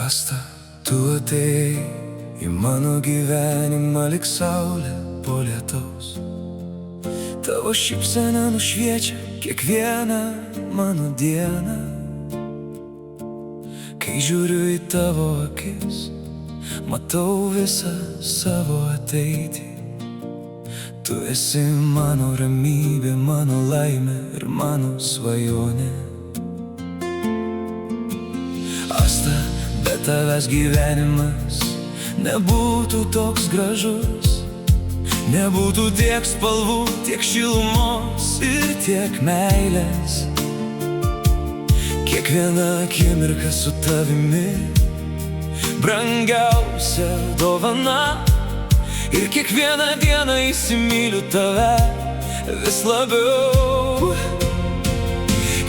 Asta, tu atėjai į mano gyvenimą lyg saulė po lietaus. Tavo šypsena nušviečia kiekvieną mano dieną. Kai žiūriu į tavo akis, matau visą savo ateitį. Tu esi mano ramybė, mano laimė ir mano svajonė. Asta, be tavęs gyvenimas nebūtų toks gražus. Nebūtų tiek spalvų, tiek šilumos ir tiek meilės. Kiekviena akimirka su tavimi brangiausia dovana. Ir kiekvieną dieną įsimyliu tave vis labiau.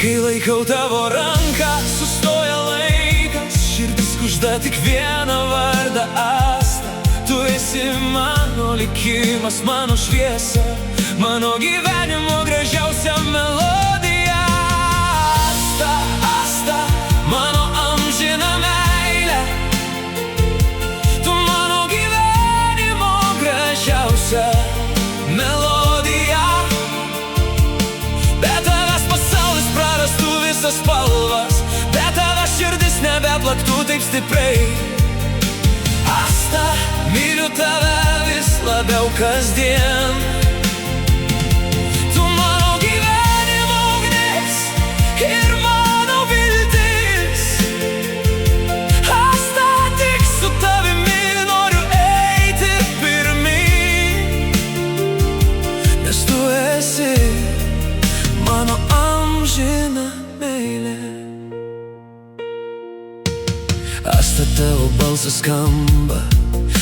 Kai laikau tavo ranką, sustoja laikas. Širdis kužda tik vieną vardą, Asta. Tu esi mano likimas, mano šviesa, mano gyvenimo gražiausia melodija. Asta, Asta, mano amžina meilė. Tu mano gyvenimo gražiausia melodija. Be tavęs pasaulis prarastų visas spalvas, be tavęs širdis nebeplaktų taip stipriai. Asta, myliu tave vis labiau kasdien. Tu mano gyvenimo ugnis ir mano viltis. Asta, tik su tavimi noriu eiti pirmyn. Nes tu esi mano amžina meilė. Asta, tavo balsas skamba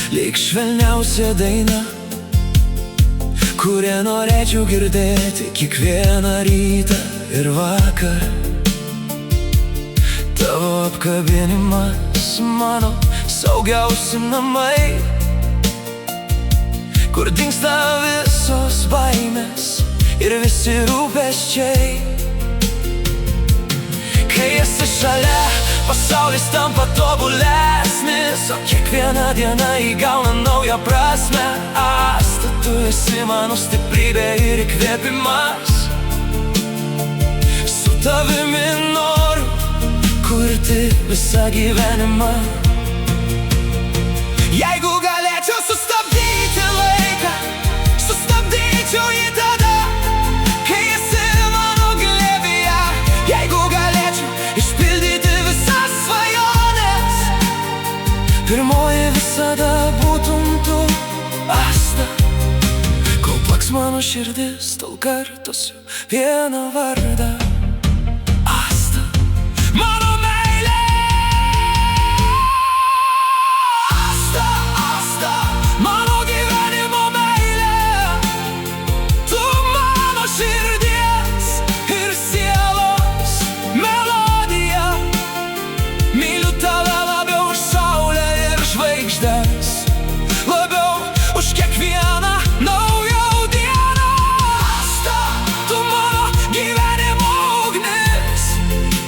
lyg švelniausia daina, kurią norėčiau girdėti kiekvieną rytą ir vakarą. Tavo apkabinimas mano saugiausi namai, kur dingsta visos baimės ir visi rūpesčiai. Kai esi šalia, pasaulis tampa tobulesnis, o kiekviena diena įgauna naują prasmę. Asta, tu esi mano stiprybė ir įkvėpimas. Su tavimi noriu kurti visą gyvenimą. Jeigu galėčiau sustabdyti laiką, sustabdyčiau jį tada, kai esi mano glėbyje. Jeigu galėčiau išpildyti visas svajones, pirmoji visada būtum tu, Asta. Kol plaks mano širdis, tol kartosiu vieną vardą. Asta, mano meilė. Asta, Asta, mano gyvenimo meilė. Tu mano širdies ir sielos melodija. Myliu tave labiau už saulę ir žvaigždes, labiau už kiekvieną naują dieną. Asta, tu mano gyvenimo ugnis,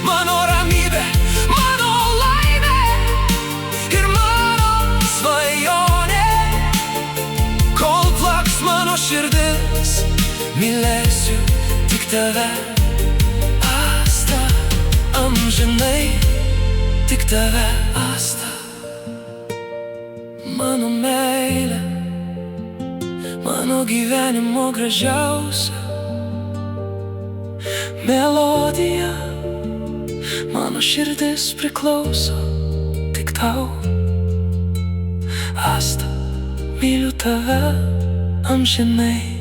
mano ramybė, mano laimė ir mano svajonė. Kol plaks mano širdis, mylėsiu tik tave, Asta, amžinai tik tave, Asta. Mano meilė, mano gyvenimo gražiausia melodija. Mano širdis priklauso tik tau, Asta, myliu tave amžinai.